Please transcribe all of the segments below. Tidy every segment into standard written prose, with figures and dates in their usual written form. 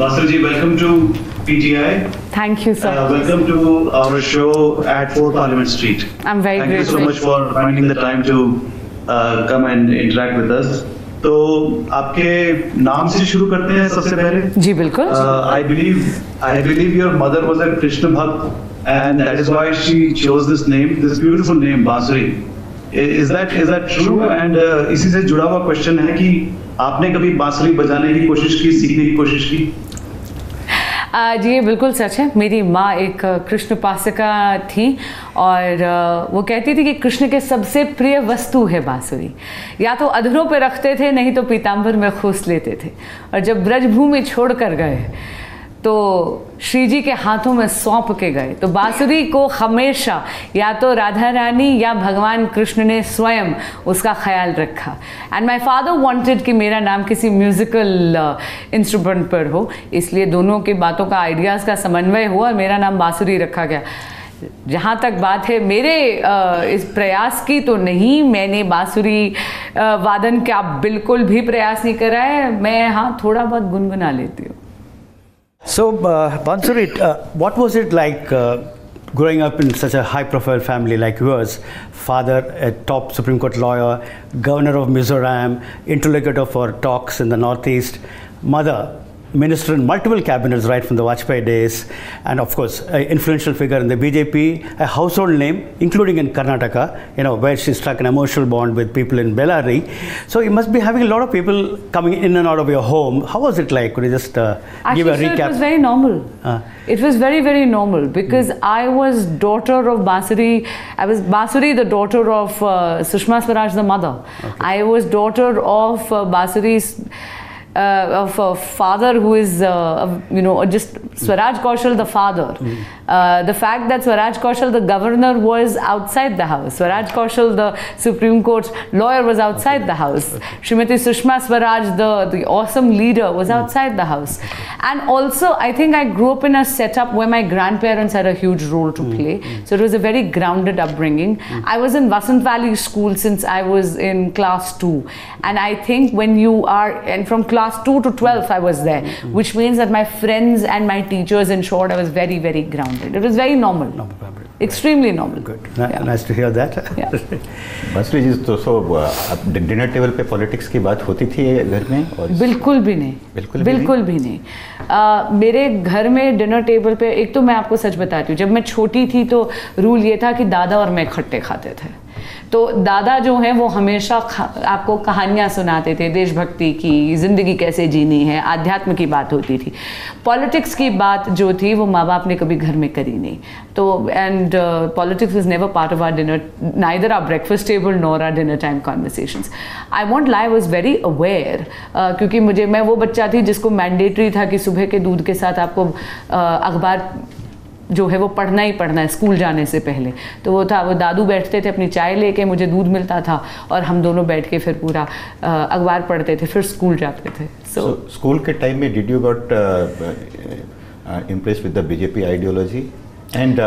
Bansuri ji, welcome to PTI. Thank you, sir. Welcome to our show at 4 Parliament Street. I'm very grateful. Thank you so much for finding the time to come and interact with us. तो आपके नाम से शुरू करते हैं सबसे पहले. जी बिल्कुल. I believe your mother was a Krishna Bhakt, and that is why she chose this name, this beautiful name, Bansuri. Is that true? And इसी से जुड़ा हुआ क्वेश्चन है कि आपने कभी बांसुरी बजाने की कोशिश की, सीखने की कोशिश की? जी ये बिल्कुल सच है. मेरी माँ एक कृष्ण उपासिका थी और वो कहती थी कि कृष्ण के सबसे प्रिय वस्तु है बांसुरी. या तो अधरों पे रखते थे, नहीं तो पीताम्बर में खोस लेते थे. और जब ब्रजभूमि छोड़ कर गए तो श्री जी के हाथों में सौंप के गए. तो बांसुरी को हमेशा या तो राधा रानी या भगवान कृष्ण ने स्वयं उसका ख्याल रखा. एंड माई फादर वांटेड कि मेरा नाम किसी म्यूज़िकल इंस्ट्रूमेंट पर हो, इसलिए दोनों की बातों का आइडियाज़ का समन्वय हुआ और मेरा नाम बांसुरी रखा गया. जहाँ तक बात है मेरे इस प्रयास की, तो नहीं, मैंने बांसुरी वादन का बिल्कुल भी प्रयास नहीं करा है. मैं हाँ थोड़ा बहुत गुनगुना लेती हूँ. So, Bansuri, what was it like growing up in such a high-profile family like yours? Father, a top Supreme Court lawyer, governor of Mizoram, interlocutor for talks in the Northeast. Mother, minister in multiple cabinets right from the Vajpayee days, and of course, an influential figure in the BJP, a household name, including in Karnataka, you know, where she struck an emotional bond with people in Bellary. So you must be having a lot of people coming in and out of your home. How was it like? Could you just give a recap? It was very normal. It was very, very normal because I was daughter of Bansuri. I was Bansuri, the daughter of Sushma Swaraj, the mother. Okay. I was daughter of Bansuri's of a father who is, you know, just Swaraj Kaushal, the father. The fact that Swaraj Kaushal, the governor, was outside the house. Swaraj Kaushal, the Supreme Court lawyer, was outside the house. Srimati Sushma Swaraj, the awesome leader, was outside the house. And also, I think I grew up in a setup where my grandparents had a huge role to play. So it was a very grounded upbringing. I was in Vasant Valley School since I was in class 2. And I think when you are, and from class 2 to 12 I was there, which means that my friends and my teachers ensured I was very, very grounded. It was very normal. Extremely normal. Good. Nice to hear that. बांसुरी जी, तो dinner table पे politics की बात होती थी घर में? और बिल्कुल भी नहीं. बिल्कुल भी नहीं. मेरे घर में डिनर टेबल पे, एक तो मैं आपको सच बताती हूँ, जब मैं छोटी थी तो रूल ये था कि दादा और मैं इकट्ठे खाते थे. तो दादा जो हैं वो हमेशा आपको कहानियाँ सुनाते थे, देशभक्ति की, ज़िंदगी कैसे जीनी है, आध्यात्म की बात होती थी. पॉलिटिक्स की बात जो थी वो माँ बाप ने कभी घर में करी नहीं. तो and politics was never part of our dinner, neither our breakfast table nor our dinner time conversations. I want lie was very aware, क्योंकि मैं वो बच्चा थी जिसको मैंडेटरी था कि सुबह के दूध के साथ आपको अखबार जो है वो पढ़ना ही पढ़ना है स्कूल जाने से पहले. तो वो था, वो दादू बैठते थे अपनी चाय लेके, मुझे दूध मिलता था और हम दोनों बैठ के फिर पूरा अखबार पढ़ते थे, फिर स्कूल जाते थे. सो स्कूल के टाइम में did you got impressed with the BJP ideology? And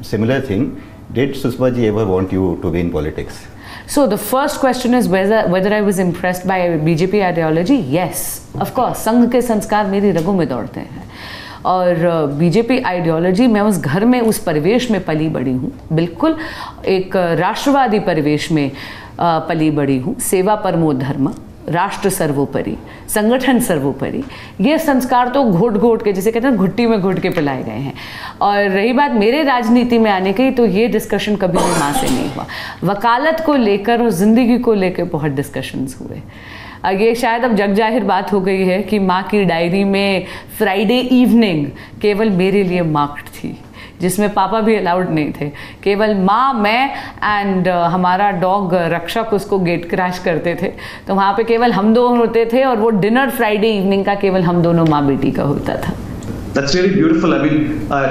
similar thing, did Sushma ji ever want you to be in politics? So the first question is whether I was impressed by BJP ideology. Yes, of course. संघ के संस्कार मेरी रगों में दौड़ते हैं और BJP ideology, मैं उस घर में, उस परिवेश में पली बड़ी हूँ. बिल्कुल एक राष्ट्रवादी परिवेश में पली बड़ी हूँ. सेवा परमो धर्म, राष्ट्र सर्वोपरि, संगठन सर्वोपरि, ये संस्कार तो घोट घोट के, जैसे कहते हैं घुट्टी में घोट के पिलाए गए हैं. और रही बात मेरे राजनीति में आने की, तो ये डिस्कशन कभी भी माँ से नहीं हुआ. वकालत को लेकर और ज़िंदगी को लेकर बहुत डिस्कशंस हुए. ये शायद अब जग जाहिर बात हो गई है कि माँ की डायरी में फ्राइडे इवनिंग केवल मेरे लिए मार्क्ड थी, जिसमें पापा भी अलाउड नहीं थे. केवल माँ, मैं एंड हमारा डॉग रक्षक उसको गेट क्रैश करते थे. तो वहाँ पे केवल हम दोनों होते थे और वो डिनर फ्राइडे इवनिंग का केवल हम दोनों माँ बेटी का होता था. That's really beautiful. I mean,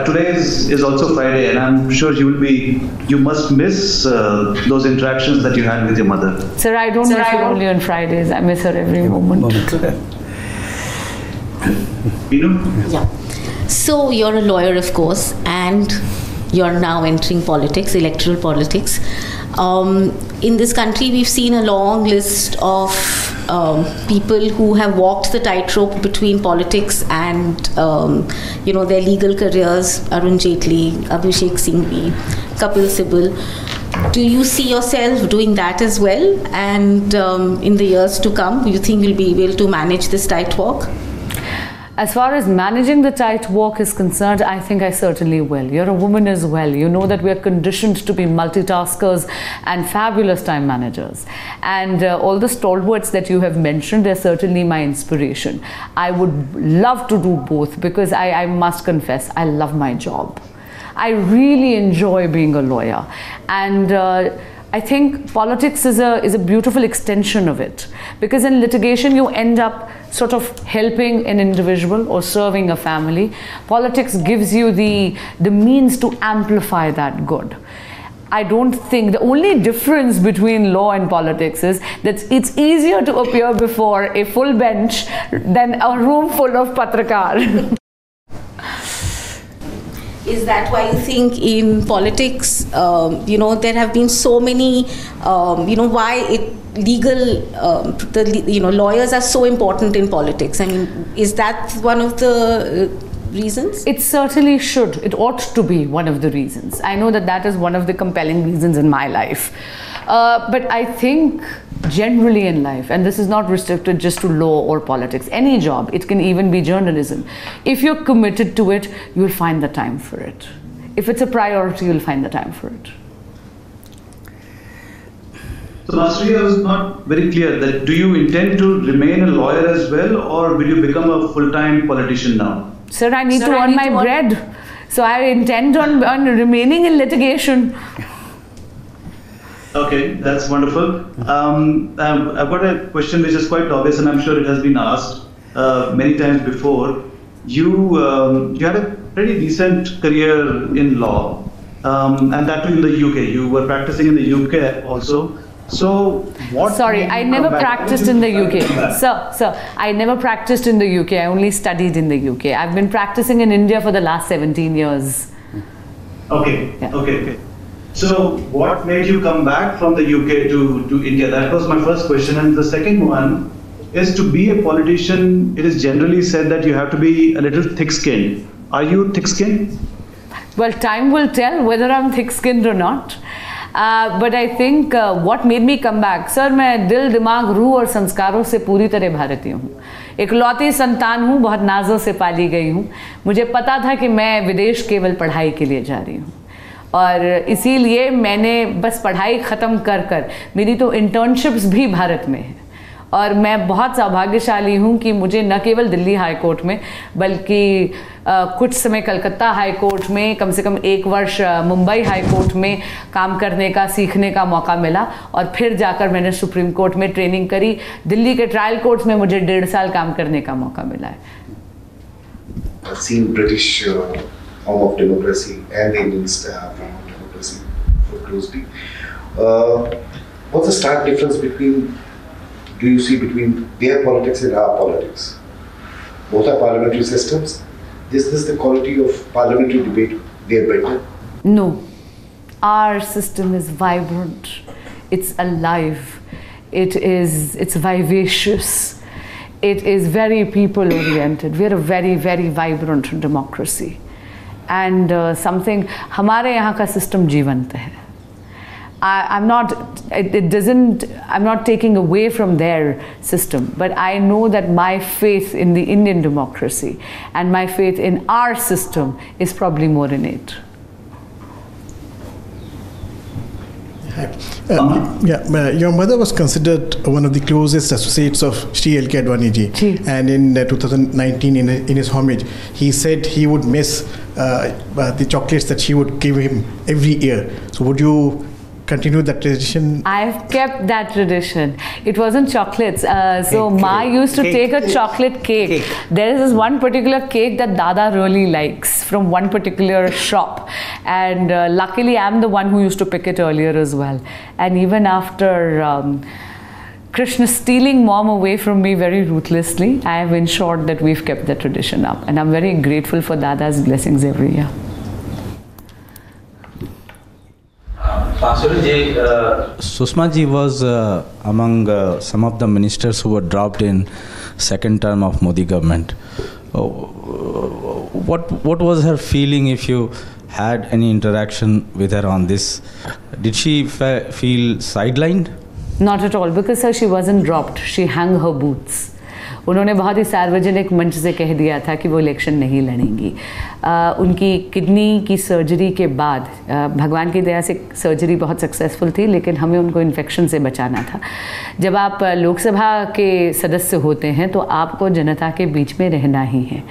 today is also Friday, and I'm sure you must miss those interactions that you had with your mother. Sir, I don't miss her only on Fridays. I miss her every moment. You know? Yeah. So you're a lawyer, of course, and you're now entering politics, electoral politics. In this country, we've seen a long list of people who have walked the tightrope between politics and their legal careers. Arun Jaitley, Abhishek Singhvi, Kapil Sibal. Do you see yourself doing that as well? And in the years to come, do you think you'll be able to manage this tight walk? As far as managing the tight walk is concerned, I think I certainly will. You're a woman as well. You know that we are conditioned to be multitaskers and fabulous time managers. And all the stalwarts that you have mentioned, they're certainly my inspiration. I would love to do both because I must confess, I love my job. I really enjoy being a lawyer. And I think politics is a beautiful extension of it, because in litigation you end up sort of helping an individual or serving a family. Politics gives you the means to amplify that good. I don't think the only difference between law and politics is that it's easier to appear before a full bench than a room full of patrakar. Is that why you think in politics, there have been so many, lawyers are so important in politics? I mean, is that one of the reasons? It certainly should. It ought to be one of the reasons. I know that is one of the compelling reasons in my life. But I think generally in life, and this is not restricted just to law or politics, any job, it can even be journalism. If you're committed to it, you'll find the time for it. If it's a priority, you'll find the time for it. So Bansuri, I was not very clear that do you intend to remain a lawyer as well, or will you become a full-time politician now? Sir, I need to earn my bread. So I intend on remaining in litigation. Okay, that's wonderful. I've got a question which is quite obvious, and I'm sure it has been asked many times before. You had a pretty decent career in law, and that too in the UK. You were practicing in the UK also. So what? Sorry, I never practiced in the UK. Sir, I never practiced in the UK. I only studied in the UK. I've been practicing in India for the last 17 years. Okay, yeah. Okay. So what made you come back from the UK to India? That was my first question. And the second one is, to be a politician, it is generally said that you have to be a little thick-skinned. Are you thick-skinned? Well, time will tell whether I'm thick-skinned or not. But I think what made me come back, sir, मैं दिल, दिमाग, रूह और संस्कारों से पूरी तरह भारतीय हूँ. इकलौती संतान हूँ, बहुत नाजों से पाली गई हूँ. मुझे पता था कि मैं विदेश केवल पढ़ाई के लिए जा रही हूँ. और इसीलिए मैंने बस पढ़ाई ख़त्म कर मेरी तो इंटर्नशिप्स भी भारत में हैं. और मैं बहुत सौभाग्यशाली हूँ कि मुझे न केवल दिल्ली हाई कोर्ट में बल्कि कुछ समय कलकत्ता हाई कोर्ट में, कम से कम 1 वर्ष मुंबई हाई कोर्ट में काम करने का, सीखने का मौका मिला. और फिर जाकर मैंने सुप्रीम कोर्ट में ट्रेनिंग करी. दिल्ली के ट्रायल कोर्ट्स में मुझे 1.5 साल काम करने का मौका मिला है. I've seen British form of democracy and the Indian form of democracy closely. What's the stark difference do you see between their politics and our politics? Both are parliamentary systems. Is this the quality of parliamentary debate? They are better? No. Our system is vibrant. It's alive. It's vivacious. It is very people-oriented. We're a very, very vibrant democracy. And हमारे यहाँ का system जीवंत है. I'm not taking away from their system, but I know that my faith in the Indian democracy and my faith in our system is probably more innate. Your mother was considered one of the closest associates of Shri L.K. Advani ji, and in 2019 in his homage he said he would miss the chocolates that she would give him every year. So would you continue that tradition? I've kept that tradition. It wasn't chocolates. So Ma used to take a chocolate cake. There is this one particular cake that Dada really likes from one particular shop. And luckily I'm the one who used to pick it earlier as well. And even after Krishna stealing Mom away from me very ruthlessly, I have ensured that we've kept the tradition up. And I'm very grateful for Dada's blessings every year. Bansuri ji, Sushma ji was among some of the ministers who were dropped in second term of Modi government. What was her feeling if you had any interaction with her on this? Did she feel sidelined? Not at all, because sir, she wasn't dropped. She hung her boots. उन्होंने बहुत ही सार्वजनिक मंच से कह दिया था कि वो इलेक्शन नहीं लड़ेंगी. उनकी किडनी की सर्जरी के बाद भगवान की दया से सर्जरी बहुत सक्सेसफुल थी, लेकिन हमें उनको इन्फेक्शन से बचाना था. जब आप लोकसभा के सदस्य होते हैं तो आपको जनता के बीच में रहना ही है,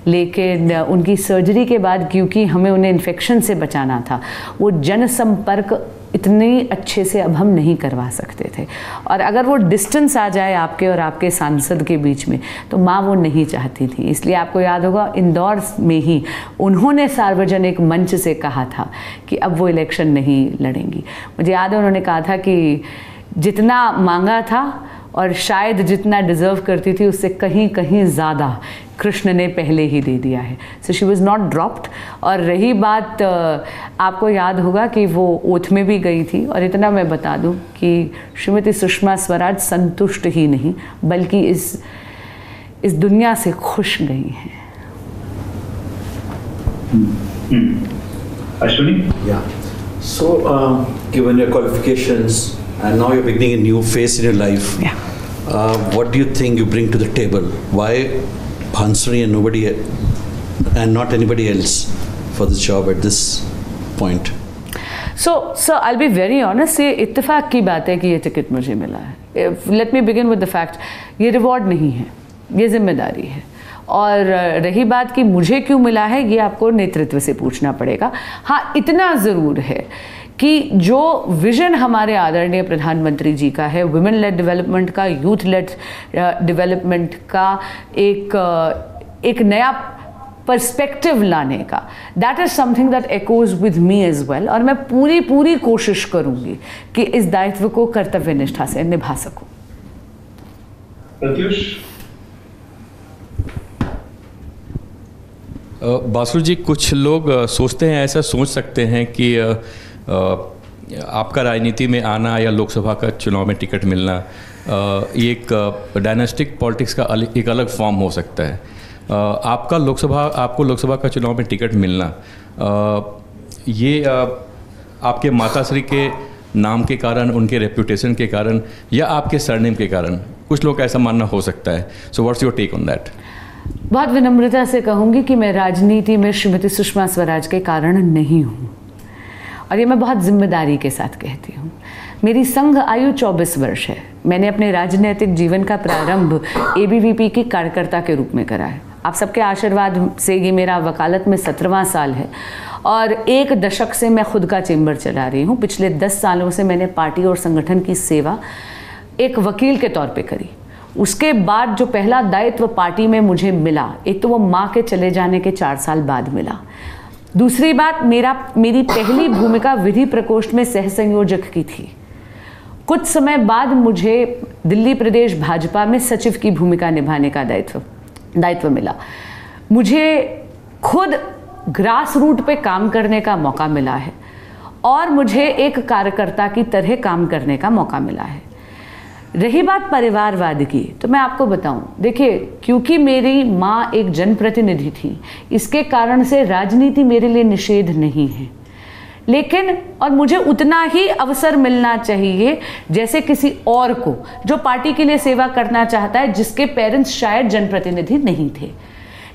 लेकिन उनकी सर्जरी के बाद क्योंकि हमें उन्हें इन्फेक्शन से बचाना था, वो जनसंपर्क इतने अच्छे से अब हम नहीं करवा सकते थे. और अगर वो डिस्टेंस आ जाए आपके और आपके सांसद के बीच में तो माँ वो नहीं चाहती थी. इसलिए आपको याद होगा इंदौर में ही उन्होंने सार्वजनिक मंच से कहा था कि अब वो इलेक्शन नहीं लड़ेंगी. मुझे याद है उन्होंने कहा था कि जितना मांगा था और शायद जितना डिज़र्व करती थी उससे कहीं कहीं ज़्यादा कृष्ण ने पहले ही दे दिया है. So she was not dropped. और रही बात, आपको याद होगा कि वो ओथ में भी गई थी, और इतना मैं बता दूं कि श्रीमती सुषमा स्वराज संतुष्ट ही नहीं बल्कि इस दुनिया से खुश गई हैं. Ashwini? Yeah. So, given your qualifications and now you're beginning a new phase in your life, what do you think you bring to the table? Why Bansuri and not anybody else for this job at this point? So I'll be very honest, ये इत्तेफाक की बात है कि ये ticket मुझे मिला है. Let me begin with the fact, ये रिवॉर्ड नहीं है, ये जिम्मेदारी है. और रही बात कि मुझे क्यों मिला है, ये आपको नेतृत्व से पूछना पड़ेगा. हाँ, इतना ज़रूर है कि जो विजन हमारे आदरणीय प्रधानमंत्री जी का है, वुमेन लेड डेवलपमेंट का, यूथ लेड डेवलपमेंट का, एक नया पर्सपेक्टिव लाने का, that is something that echoes with me as well. और मैं पूरी कोशिश करूँगी कि इस दायित्व को कर्तव्य निष्ठा से निभा सकूँ. बांसुरी जी, कुछ लोग सोचते हैं, ऐसा सोच सकते हैं कि आपका राजनीति में आना या लोकसभा का चुनाव में टिकट मिलना ये एक डायनेस्टिक पॉलिटिक्स का एक अलग फॉर्म हो सकता है. आपको लोकसभा का चुनाव में टिकट मिलना ये आपके माताश्री के नाम के कारण, उनके रेपुटेशन के कारण या आपके सरनेम के कारण, कुछ लोग ऐसा मानना हो सकता है. So what's your take on that? बहुत विनम्रता से कहूँगी कि मैं राजनीति में श्रीमती सुषमा स्वराज के कारण नहीं हूँ, और ये मैं बहुत जिम्मेदारी के साथ कहती हूँ. मेरी संघ आयु 24 वर्ष है. मैंने अपने राजनीतिक जीवन का प्रारंभ ABVP की कार्यकर्ता के रूप में करा है. आप सबके आशीर्वाद से ये मेरा वकालत में 17वां साल है, और 1 दशक से मैं खुद का चेंबर चला रही हूँ. पिछले 10 सालों से मैंने पार्टी और संगठन की सेवा एक वकील के तौर पे करी. उसके बाद जो पहला दायित्व पार्टी में मुझे मिला, एक तो वो माँ के चले जाने के 4 साल बाद मिला. दूसरी बात, मेरी पहली भूमिका विधि प्रकोष्ठ में सह संयोजक की थी. कुछ समय बाद मुझे दिल्ली प्रदेश भाजपा में सचिव की भूमिका निभाने का दायित्व मिला. मुझे खुद ग्रास रूट पे काम करने का मौका मिला है, और मुझे एक कार्यकर्ता की तरह काम करने का मौका मिला है. रही बात परिवारवाद की, तो मैं आपको बताऊं, देखिए, क्योंकि मेरी माँ एक जनप्रतिनिधि थी, इसके कारण से राजनीति मेरे लिए निषेध नहीं है. लेकिन और मुझे उतना ही अवसर मिलना चाहिए जैसे किसी और को जो पार्टी के लिए सेवा करना चाहता है, जिसके पेरेंट्स शायद जनप्रतिनिधि नहीं थे.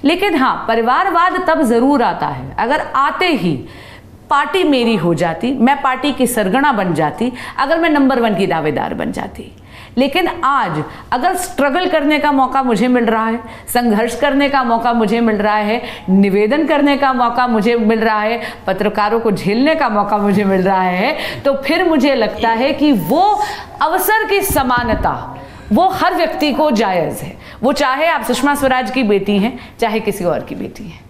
लेकिन हाँ, परिवारवाद तब ज़रूर आता है अगर आते ही पार्टी मेरी हो जाती, मैं पार्टी की सरगना बन जाती, अगर मैं नंबर 1 की दावेदार बन जाती. लेकिन आज अगर स्ट्रगल करने का मौका मुझे मिल रहा है, संघर्ष करने का मौका मुझे मिल रहा है, निवेदन करने का मौका मुझे मिल रहा है, पत्रकारों को झेलने का मौका मुझे मिल रहा है, तो फिर मुझे लगता है कि वो अवसर की समानता वो हर व्यक्ति को जायज़ है. वो चाहे आप सुषमा स्वराज की बेटी हैं, चाहे किसी और की बेटी हैं.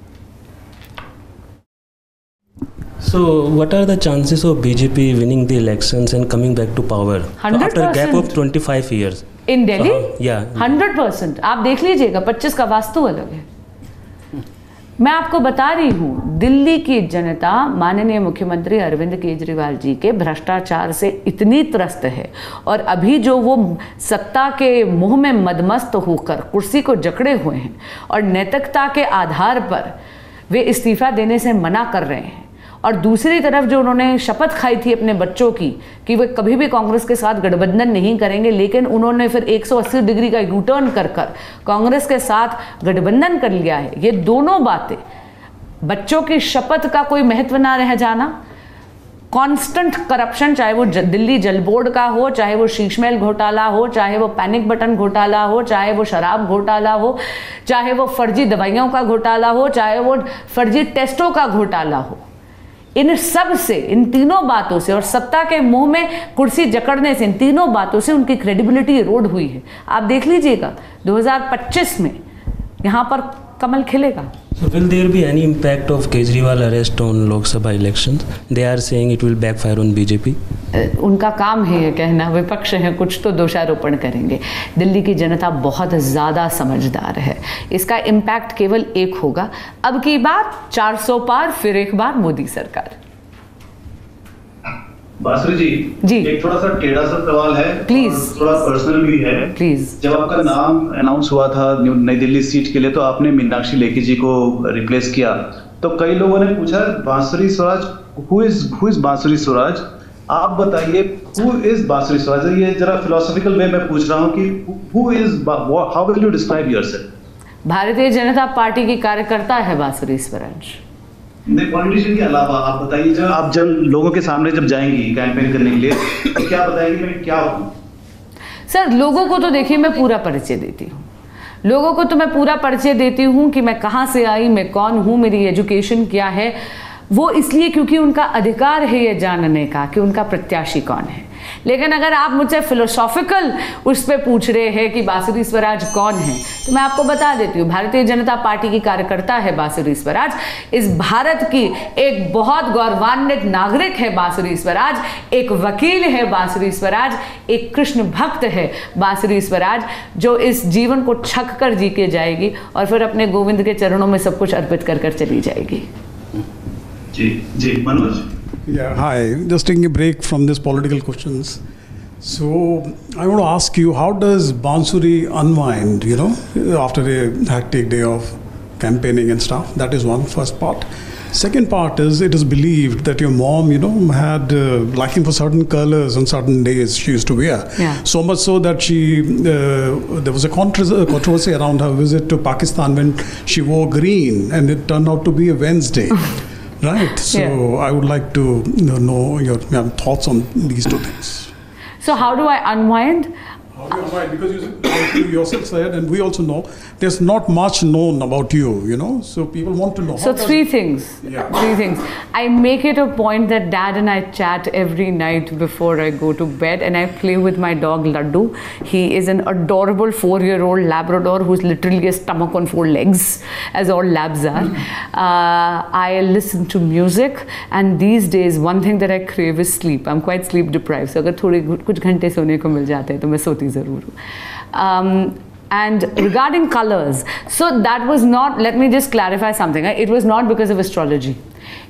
So, what are the chances of BJP winning the elections and coming back to power 100%. after a gap of 25 years? In Delhi? Yeah. 100%. आप देख लीजिएगा, 25 का वास्तु अलग है. मैं आपको बता रही हूँ, दिल्ली की जनता माननीय मुख्यमंत्री अरविंद केजरीवाल जी के भ्रष्टाचार से इतनी त्रस्त है, और अभी जो वो सत्ता के मुंह में मदमस्त होकर कुर्सी को जकड़े हुए हैं और नैतिकता के आधार पर वे इस्तीफा देने से मना कर रहे हैं, और दूसरी तरफ जो उन्होंने शपथ खाई थी अपने बच्चों की कि वे कभी भी कांग्रेस के साथ गठबंधन नहीं करेंगे, लेकिन उन्होंने फिर 180 डिग्री का यू टर्न कर कांग्रेस के साथ गठबंधन कर लिया है। ये दोनों बातें, बच्चों की शपथ का कोई महत्व ना रह जाना, कांस्टेंट करप्शन, चाहे वो दिल्ली जल बोर्ड का हो, चाहे वो शीशमहल घोटाला हो, चाहे वो पैनिक बटन घोटाला हो, चाहे वो शराब घोटाला हो, चाहे वो फर्जी दवाइयों का घोटाला हो, चाहे वो फर्जी टेस्टों का घोटाला हो, इन सब से, इन तीनों बातों से और सत्ता के मुंह में कुर्सी जकड़ने से, इन तीनों बातों से उनकी क्रेडिबिलिटी इरोड हुई है। आप देख लीजिएगा 2025 में यहाँ पर कमल खिलेगा। So will there be any impact of Kejriwal arrest on Lok Sabha elections? They are saying it will backfire on BJP. उनका काम है ये कहना, विपक्ष है, कुछ तो दोषारोपण करेंगे। दिल्ली की जनता बहुत ज़्यादा समझदार है, इसका इम्पैक्ट केवल एक होगा, अब की बार 400 पार, फिर एक बार मोदी सरकार। बांसुरी जी, एक थोड़ा सा टेढ़ा सा सवाल है, प्लीज, थोड़ा पर्सनल भी है, प्लीज। जब आपका नाम अनाउंस हुआ था नई दिल्ली सीट के लिए, तो आपने मीनाक्षी लेखी जी को रिप्लेस किया, तो कई लोगों ने पूछा बांसुरी स्वराज, हु इज बांसुरी स्वराज? आप बताइए, हु इज बांसुरी स्वराज? ये जरा फिलोसॉफिकल वे में पूछ रहा हूँ कि who is, how will you describe yourself? Bharatiya Janata party की कार्यकर्ता है बांसुरी स्वराज। पॉलिटिशियन के अलावा आप बताइए, जब आप लोगों के सामने जब जाएंगी कैंपेन करने के लिए, तो क्या बताएंगी मैं क्या हूँ? सर, लोगों को तो देखिए मैं पूरा परिचय देती हूँ, लोगों को तो मैं पूरा परिचय देती हूँ कि मैं कहाँ से आई, मैं कौन हूँ, मेरी एजुकेशन क्या है, वो इसलिए क्योंकि उनका अधिकार है ये जानने का कि उनका प्रत्याशी कौन है। लेकिन अगर आप मुझसे फिलोसॉफिकल उस पर पूछ रहे हैं कि बांसुरी स्वराज कौन है, तो मैं आपको बता देती हूँ, भारतीय जनता पार्टी की कार्यकर्ता है बांसुरी स्वराज, इस भारत की एक बहुत गौरवान्वित नागरिक है बांसुरी स्वराज, एक वकील है बांसुरी स्वराज, एक कृष्ण भक्त है बांसुरी स्वराज, जो इस जीवन को छक कर जी के जाएगी और फिर अपने गोविंद के चरणों में सब कुछ अर्पित कर कर चली जाएगी। जी Manoj. Yeah, hi. Just taking a break from these political questions. So I want to ask you, how does Bansuri unwind, after a hectic day of campaigning and stuff? That is one first part. Second part is, it is believed that your mom, had liking for certain colors on certain days she used to wear. Yeah. So much so that there was a controversy around her visit to Pakistan when she wore green and it turned out to be a Wednesday. Right. So yeah. I would like to know your thoughts on these two things. So how do I unwind? How do you unwind? Because you yourself said, and we also know, there's not much known about you, so people want to know. So three things. Yeah. Three things. I make it a point that Dad and I chat every night before I go to bed, and I play with my dog Laddu. He is an adorable 4-year-old Labrador who's literally a stomach on 4 legs, as all labs are. I listen to music, and these days one thing that I crave is sleep. I'm quite sleep deprived, so अगर थोड़े कुछ घंटे सोने को मिल जाते हैं तो मैं सोती ज़रूर हूँ. And regarding colors, so that was not, let me just clarify something, it was not because of astrology.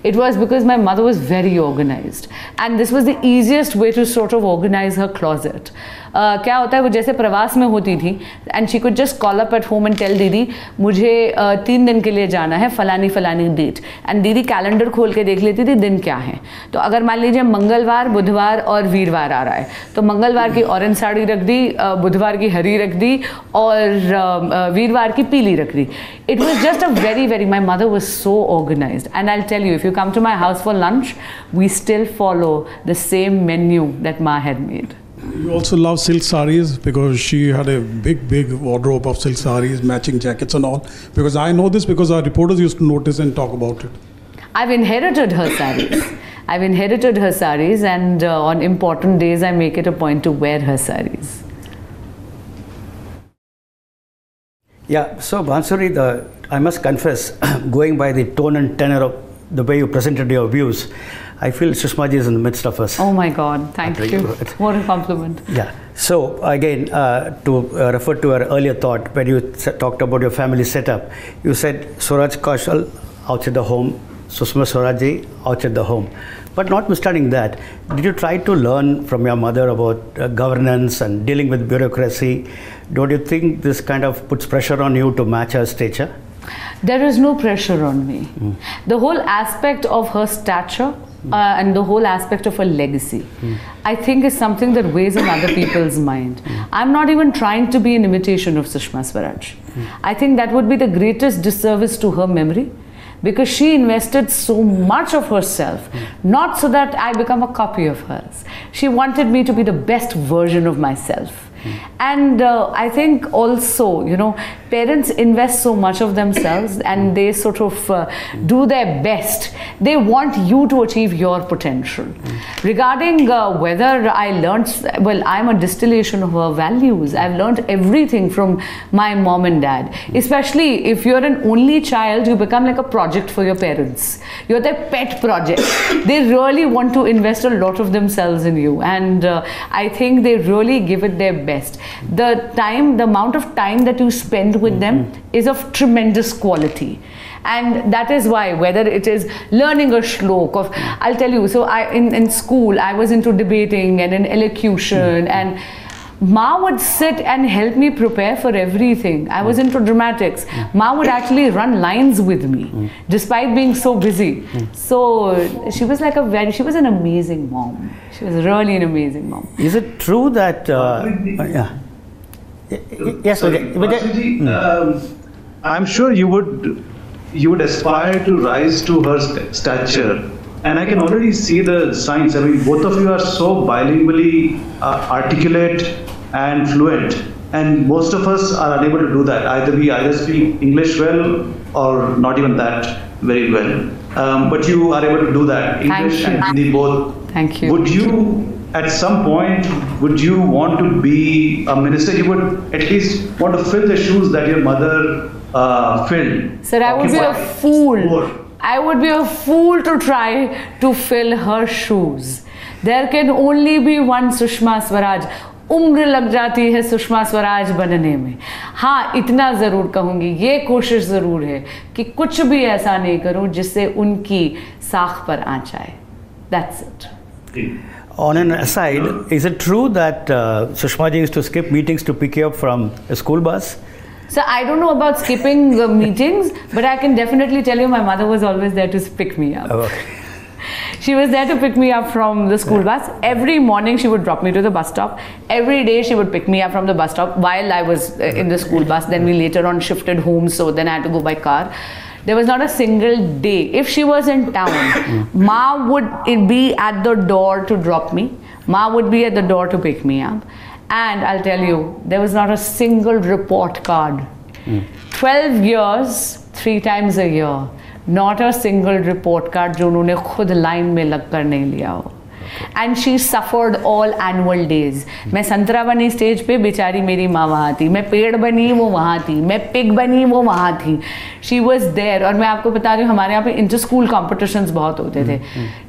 It was because my mother was very organized, and this was the easiest way to sort of organize her closet. क्या होता है, वो जैसे प्रवास में होती थी, and she could just call up at home and tell दीदी मुझे 3 दिन के लिए जाना है फलानी फलानी डेट, and दीदी कैलेंडर खोल के देख लेती थी दिन क्या है. तो अगर मान लीजिए मंगलवार, बुधवार और वीरवार आ रहा है, तो मंगलवार की ऑरेंज साड़ी रख दी, बुधवार की हरी रख दी और वीरवार की पीली रख दी. It was just a very, my mother was so organized, and I'll tell you, if you come to my house for lunch, we still follow the same menu that Ma had made. You also love silk sarees, because she had a big wardrobe of silk sarees, matching jackets and all. Because I know this because our reporters used to notice and talk about it. I've inherited her sarees. I've inherited her sarees, and on important days I make it a point to wear her sarees. Yeah, so Bansuri, I must confess, going by the tone and tenor of the way you presented your views, I feel Sushma ji is in the midst of us. Oh my God, thank you. What a compliment. Yeah. So again, to refer to our earlier thought, when you talked about your family setup, you said Swaraj Kaushal outside the home, Sushma Swaraj ji outside the home. But notwithstanding that, did you try to learn from your mother about governance and dealing with bureaucracy? Don't you think this kind of puts pressure on you to match her stature? There is no pressure on me. The whole aspect of her stature and the whole aspect of her legacy, I think is something that weighs on other people's mind. I'm not even trying to be an imitation of Sushma Swaraj. I think that would be the greatest disservice to her memory, because she invested so much of herself, not so that I become a copy of hers. She wanted me to be the best version of myself. And I think also, you know, parents invest so much of themselves and they sort of do their best. They want you to achieve your potential. Regarding whether I learned, well, I'm a distillation of her values. I've learned everything from my mom and dad. Especially if you're an only child, you become like a project for your parents. You're their pet project. They really want to invest a lot of themselves in you. And I think they really give it their best. The amount of time that you spend with them is of tremendous quality. And that is why, whether it is learning a shlok of, I'll tell you, so in school, I was into debating and in elocution, and Ma would sit and help me prepare for everything. I was into dramatics. Ma would actually run lines with me, despite being so busy. So she was like she was an amazing mom. She was really an amazing mom. Is it true that, yes, I'm sure you would aspire to rise to her stature. And I can already see the signs. I mean, both of you are so bilingually articulate and fluent, and most of us are unable to do that. We either speak English well or not even that very well. But you are able to do that. English and Hindi both. Thank you. Would you, at some point, would you want to be a minister? You would at least want to fill the shoes that your mother filled. Sir, I would be a fool. I would be a fool to try to fill her shoes. There can only be one Sushma Swaraj. उम्र लग जाती है सुषमा स्वराज बनने में. हाँ, इतना ज़रूर कहूँगी, ये कोशिश ज़रूर है कि कुछ भी ऐसा नहीं करूँ जिससे उनकी साख पर आँच आए. That's it. On an aside, is it true that Sushma ji used to skip meetings to pick you up from a school bus? So I don't know about skipping meetings, but I can definitely tell you my mother was always there to pick me up. Oh, okay. She was there to pick me up from the school bus. Every morning she would drop me to the bus stop. Every day she would pick me up from the bus stop while I was in the school bus. Then we later on shifted home, so then I had to go by car. There was not a single day. If she was in town, Ma would be at the door to drop me. Ma would be at the door to pick me up. And I'll tell you, there was not a single report card. 12 years, 3 times a year. Not a single report card जो उन्होंने खुद line में लगकर नहीं लिया हो. And she suffered all annual days. मैं संतरा बनी स्टेज पे, बेचारी मेरी माँ वहाँ थी. मैं पेड़ बनी, वो वहाँ थी. मैं पिग बनी, वो वहाँ थी. She was there. और मैं आपको बता रही हूँ, हमारे यहाँ पे इंटर स्कूल कॉम्पिटिशन्स बहुत होते थे.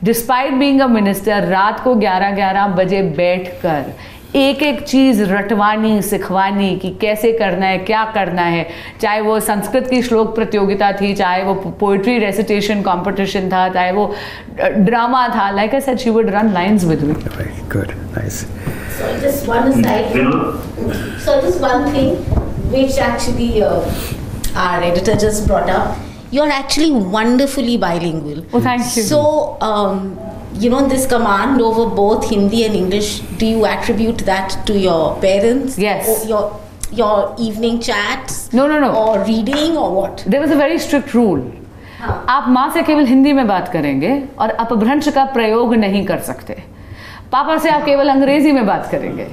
Despite being a minister, रात को 11-11 बजे बैठ कर एक एक चीज़ रटवानी, सिखवानी कि कैसे करना है, क्या करना है. चाहे वो संस्कृत की श्लोक प्रतियोगिता थी, चाहे वो पोइट्री रेसिटेशन कंपटीशन था, चाहे वो ड्रामा था. Like I said, she would run lines with me. Very good, nice. So just one aside. So just one thing, which actually our editor just brought up. You're actually wonderfully bilingual. Oh, thank you. So. You know, this command over both Hindi and English, do you attribute that to your parents? Yes. Or your evening chats? No. Or reading or what? There was a very strict rule. आप माँ से केवल हिंदी में बात करेंगे और अपभ्रंश का प्रयोग नहीं कर सकते. पापा से आप केवल अंग्रेजी में बात करेंगे.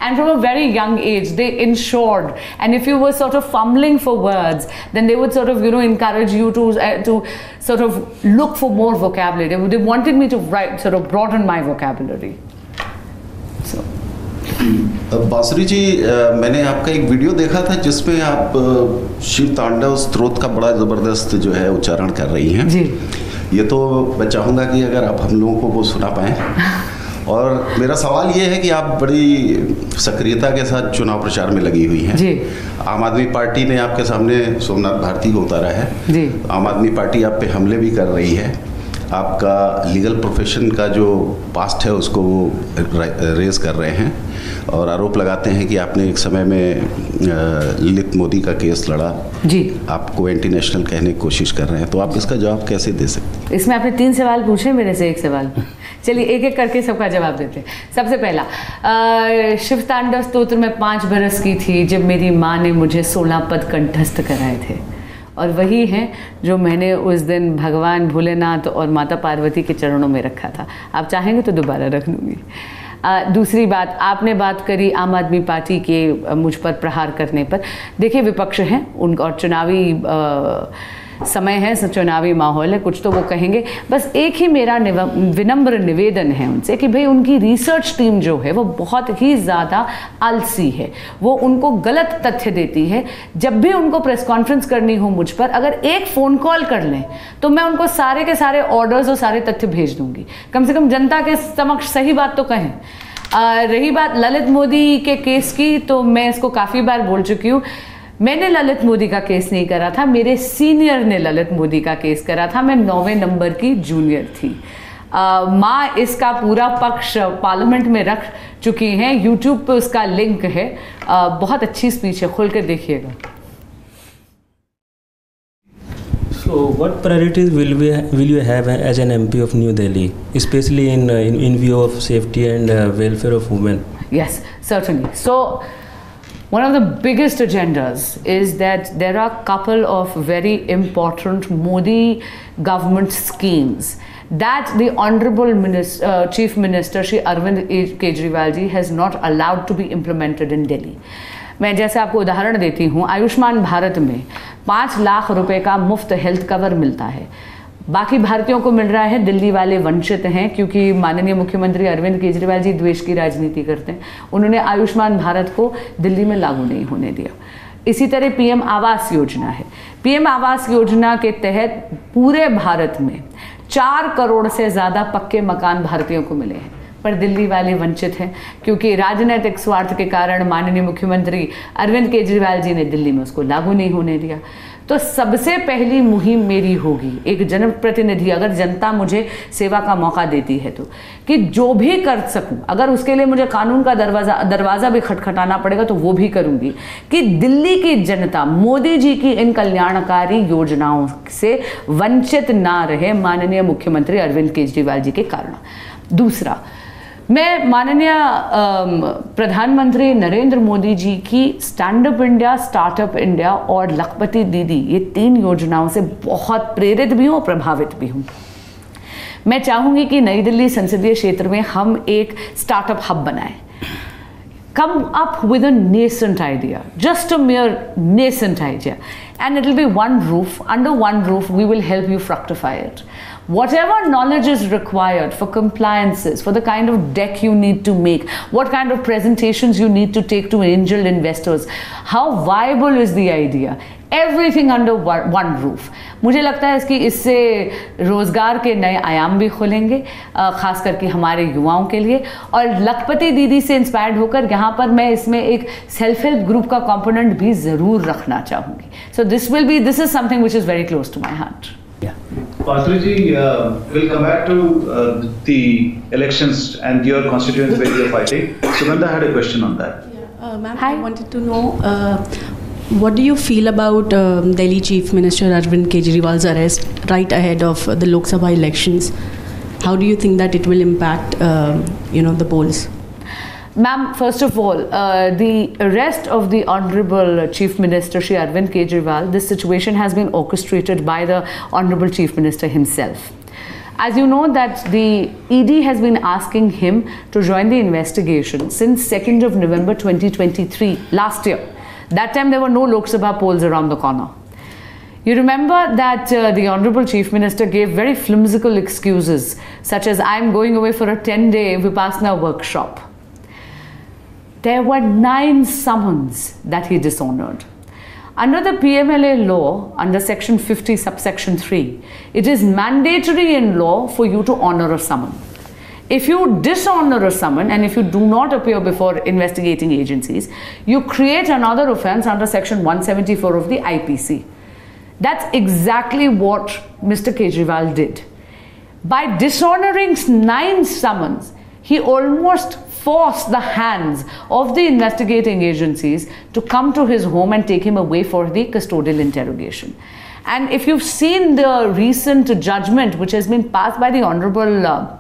And from a very young age, they ensured. And if you were sort of fumbling for words, then they would sort of, encourage you to sort of look for more vocabulary. They wanted me to sort of broaden my vocabulary. So. बांसुरी जी, मैंने आपका एक video देखा था जिसमें आप शिव तांडव स्तोत्र का बड़ा ज़बरदस्त जो है उच्चारण कर रही हैं जी। ये तो मैं चाहूँगा कि अगर आप हम लोगों को वो सुना पाएँ। और मेरा सवाल ये है कि आप बड़ी सक्रियता के साथ चुनाव प्रचार में लगी हुई हैं जी। आम आदमी पार्टी ने आपके सामने सोमनाथ भारती को उतारा है जी। आम आदमी पार्टी आप पे हमले भी कर रही है, आपका लीगल प्रोफेशन का जो पास्ट है उसको वो रेज कर रहे हैं और आरोप लगाते हैं कि आपने एक समय में ललित मोदी का केस लड़ा जी। आपको एंटी नेशनल कहने की कोशिश कर रहे हैं, तो आप इसका जवाब कैसे दे सकते हैं? इसमें आपने 3 सवाल पूछे, मेरे से 1 सवाल। चलिए एक एक करके सबका जवाब देते हैं। सबसे पहला, शिव तांडव स्तोत्र में 5 बरस की थी जब मेरी माँ ने मुझे 16 पद कंठस्थ कराए थे, और वही हैं जो मैंने उस दिन भगवान भोलेनाथ और माता पार्वती के चरणों में रखा था। आप चाहेंगे तो दोबारा रख लूँगी। दूसरी बात, आपने बात करी आम आदमी पार्टी के मुझ पर प्रहार करने पर। देखिए, विपक्ष हैं उन और चुनावी समय है, चुनावी माहौल है, कुछ तो वो कहेंगे। बस एक ही मेरा विनम्र निवेदन है उनसे कि भाई उनकी रिसर्च टीम जो है वो बहुत ही ज़्यादा आलसी है। वो उनको गलत तथ्य देती है। जब भी उनको प्रेस कॉन्फ्रेंस करनी हो मुझ पर, अगर एक फ़ोन कॉल कर लें तो मैं उनको सारे के सारे ऑर्डर्स और सारे तथ्य भेज दूंगी। कम से कम जनता के समक्ष सही बात तो कहें। रही बात ललित मोदी के केस की, तो मैं इसको काफ़ी बार बोल चुकी हूँ। मैंने ललित मोदी का केस नहीं करा था, मेरे सीनियर ने ललित मोदी का केस करा था। मैं 9वें नंबर की जूनियर थी। माँ इसका पूरा पक्ष पार्लियामेंट में रख चुकी हैं, यूट्यूब पे उसका लिंक है। बहुत अच्छी स्पीच है, खोल कर देखिएगा। So what priorities will you have as an MP of New Delhi, especially in view of safety and welfare of women? Yes, certainly. So one of the biggest agendas is that there are a couple of very important Modi government schemes that the Honorable Chief Minister Shri Arvind Kejriwal ji has not allowed to be implemented in Delhi. मैं जैसे आपको उदाहरण देती हूँ, आयुष्मान भारत में 5 लाख रुपए का मुफ्त हेल्थ कवर मिलता है। बाकी भारतीयों को मिल रहा है, दिल्ली वाले वंचित हैं, क्योंकि माननीय मुख्यमंत्री अरविंद केजरीवाल जी द्वेष की राजनीति करते हैं। उन्होंने आयुष्मान भारत को दिल्ली में लागू नहीं होने दिया। इसी तरह पीएम आवास योजना है। पीएम आवास योजना के तहत पूरे भारत में 4 करोड़ से ज़्यादा पक्के मकान भारतीयों को मिले हैं, पर दिल्ली वाले वंचित हैं, क्योंकि राजनीतिक स्वार्थ के कारण माननीय मुख्यमंत्री अरविंद केजरीवाल जी ने दिल्ली में उसको लागू नहीं होने दिया। तो सबसे पहली मुहिम मेरी होगी, एक जनप्रतिनिधि, अगर जनता मुझे सेवा का मौका देती है तो, कि जो भी कर सकूं, अगर उसके लिए मुझे कानून का दरवाज़ा भी खटखटाना पड़ेगा तो वो भी करूंगी, कि दिल्ली की जनता मोदी जी की इन कल्याणकारी योजनाओं से वंचित ना रहे माननीय मुख्यमंत्री अरविंद केजरीवाल जी के कारण। दूसरा, मैं माननीय प्रधानमंत्री नरेंद्र मोदी जी की stand up India, startup India और लखपति दीदी, ये 3 योजनाओं से बहुत प्रेरित भी हूँ और प्रभावित भी हूँ। मैं चाहूँगी कि नई दिल्ली संसदीय क्षेत्र में हम एक स्टार्टअप हब बनाएं। Come up with a nascent idea, just a mere nascent idea, and it will be one roof. Under one roof, we will help you fructify it. Whatever knowledge is required for compliances, for the kind of deck you need to make, what kind of presentations you need to take to angel investors, how viable is the idea, everything under one roof. मुझे लगता है इसकी इससे रोज़गार के नए आयाम भी खुलेंगे, ख़ास करके हमारे युवाओं के लिए। और लखपति दीदी से इंस्पायर्ड होकर यहाँ पर मैं इसमें एक सेल्फ हेल्प ग्रुप का कंपोनेंट भी ज़रूर रखना चाहूँगी। So this is something which is very close to my heart. Bansuri ji, we'll come back to the elections and your constituents where you're fighting. Sugandha had a question on that. Ma'am, I wanted to know, what do you feel about Delhi Chief Minister Arvind Kejriwal's arrest right ahead of the Lok Sabha elections? How do you think that it will impact, the polls? Ma'am, first of all, the arrest of the Honorable Chief Minister Shri Arvind Kejriwal, this situation has been orchestrated by the Honorable Chief Minister himself. As you know that the ED has been asking him to join the investigation since 2nd of November 2023, last year. That time there were no Lok Sabha polls around the corner. You remember that the Honorable Chief Minister gave very flimsical excuses, such as, I'm going away for a 10-day Vipassana workshop. there were 9 summons that he dishonored. Under the PMLA law, under section 50 subsection 3, it is mandatory in law for you to honor a summon. If you dishonor a summon and if you do not appear before investigating agencies, you create another offense under section 174 of the IPC. That's exactly what Mr. Kejriwal did. By dishonoring 9 summons, he almost forced the hands of the investigating agencies to come to his home and take him away for the custodial interrogation. And if you've seen the recent judgment which has been passed by the Honorable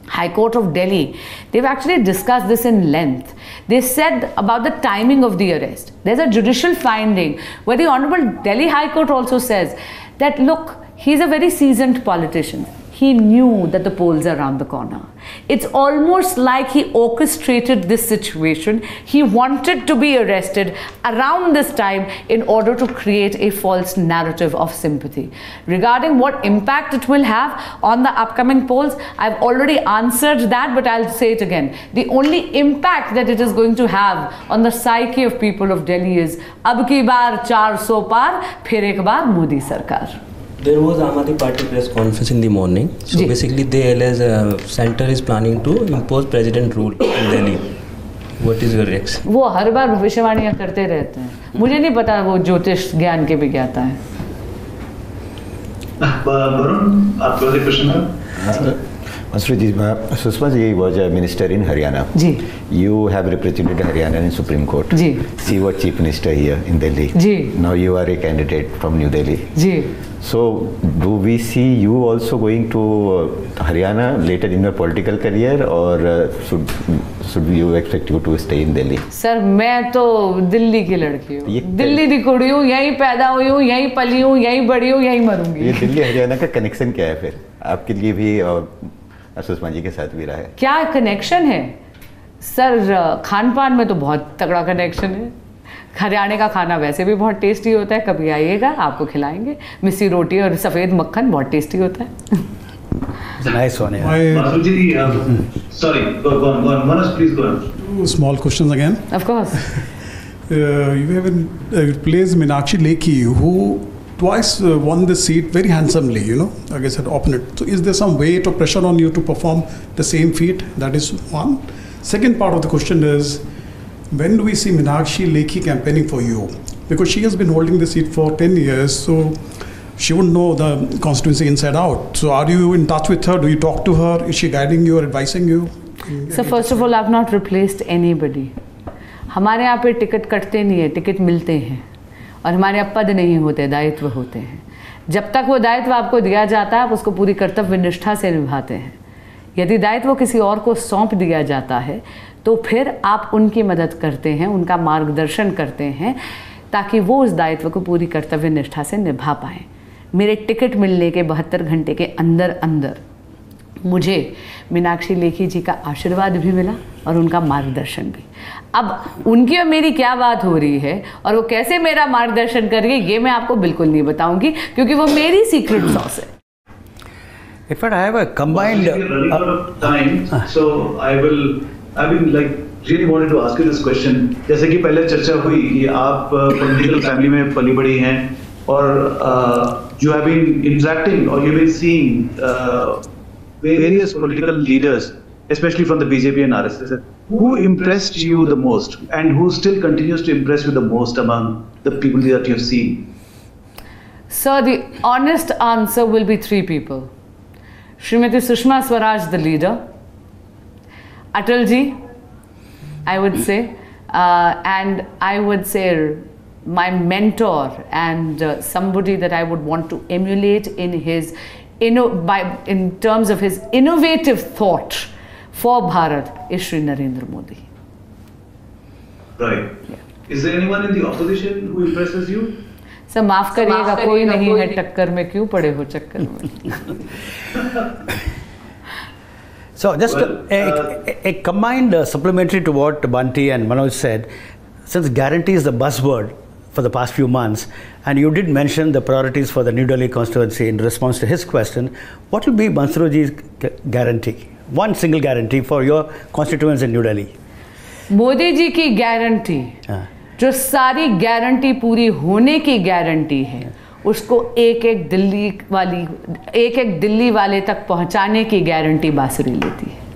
High Court of Delhi, they've actually discussed this in length. They said about the timing of the arrest. There's a judicial finding where the Honorable Delhi High Court also says that, look, he's a very seasoned politician. He knew that the polls are around the corner. It's almost like he orchestrated this situation. He wanted to be arrested around this time in order to create a false narrative of sympathy. Regarding what impact it will have on the upcoming polls, I've already answered that, but I'll say it again. The only impact that it is going to have on the psyche of people of Delhi is ab ki baar 400 par, phir ek baar Modi Sarkar. There was Aam Aadmi Party press conference in the morning. So basically, the LS center is planning to impose president rule in Delhi. What is your reaction? वो हर बार भविष्यवाणियां करते रहते हैं. मुझे नहीं पता वो ज्योतिष ज्ञान के भी ज्ञाता है. Varun, आपका कोई क्वेश्चन है? Sushma ji was a minister in Haryana. Ji. You have represented Haryana in Supreme Court. Ji. She was chief minister here in Delhi. Ji. Now you are a candidate from New Delhi. Ji. So do we see you also going to Haryana later in your political career, or should you expect you to stay in Delhi? Sir मैं तो दिल्ली की लड़की हूँ, दिल्ली की कुड़ी हूँ, यहीं पैदा हुई हूँ, यहीं पली हूँ, यहीं बड़ी हूँ, यहीं मरूंगी. ये दिल्ली हरियाणा का कनेक्शन क्या है फिर आपके लिए भी और सुषमा जी के साथ भी रहा है? क्या कनेक्शन है सर? खान पान में तो बहुत तगड़ा कनेक्शन है. हरियाणा का खाना वैसे भी बहुत टेस्टी होता है, कभी आइएगा आपको खिलाएंगे. मिस्सी रोटी और सफ़ेद मक्खन बहुत टेस्टी होता है. Nice one. Sorry, go on. Manas, please go on. Small questions again. Of course. You have replaced Meenakshi Lekhi, who twice won the seat very handsomely, against an opponent. So is there some weight or pressure on you to perform the same feat? That is one. Second part of the question is, when do we see Meenakshi Lekhi campaigning for you? Because she has been holding the seat for 10 years, so she wouldn't know the constituency inside out. So are you in touch with her? Do you talk to her? Is she guiding you or advising you? So first of all, I've not replaced anybody. हमारे यहाँ पे ticket कटते नहीं है, ticket मिलते हैं. और हमारे यहाँ पद नहीं होते, दायित्व होते हैं. जब तक वो दायित्व आपको दिया जाता है, आप उसको पूरी कर्तव्य निष्ठा से निभाते हैं. यदि दायित्व किसी और को सौंप दिया जाता है, तो फिर आप उनकी मदद करते हैं, उनका मार्गदर्शन करते हैं, ताकि वो उस दायित्व को पूरी कर्तव्य निष्ठा से निभा पाएँ. मेरे टिकट मिलने के 72 घंटे के अंदर मुझे मीनाक्षी लेखी जी का आशीर्वाद भी मिला और उनका मार्गदर्शन भी. अब उनकी और मेरी क्या बात हो रही है और वो कैसे मेरा मार्गदर्शन कर रही है, ये मैं आपको बिल्कुल नहीं बताऊंगी, क्योंकि वो मेरी सीक्रेट सॉस है. In fact, I have a combined time, so I mean, like, really wanted to ask you this question. जैसे कि पहले चर्चा हुई कि आप political family में पली बड़ी हैं और you have been interacting or you've been seeing various political leaders, especially from the BJP and RSS. Who impressed you the most and who still continues to impress you the most among the people that you have seen? So the honest answer will be 3 people. Srimati Sushma Swaraj, the leader. Atalji, I would say. And I would say my mentor and somebody that I would want to emulate in his in terms of his innovative thought for Bharat is Shri Narendra Modi. Right. Yeah. Is there anyone in the opposition who impresses you? Sir माफ करिएगा, कोई नहीं है टक्कर में, क्यों पड़े हो चक्कर में. So just a combined supplementary to what Banti and Manoj said, since guarantee is the buzzword for the past few months, and you did mention the priorities for the New Delhi constituency in response to his question, what will be Bansuri ji's guarantee? One single guarantee for your constituents in New Delhi. Modi ji की guarantee, जो सारी guarantee पूरी होने की guarantee है, उसको एक एक दिल्ली वाले तक पहुंचाने की गारंटी बांसुरी लेती है।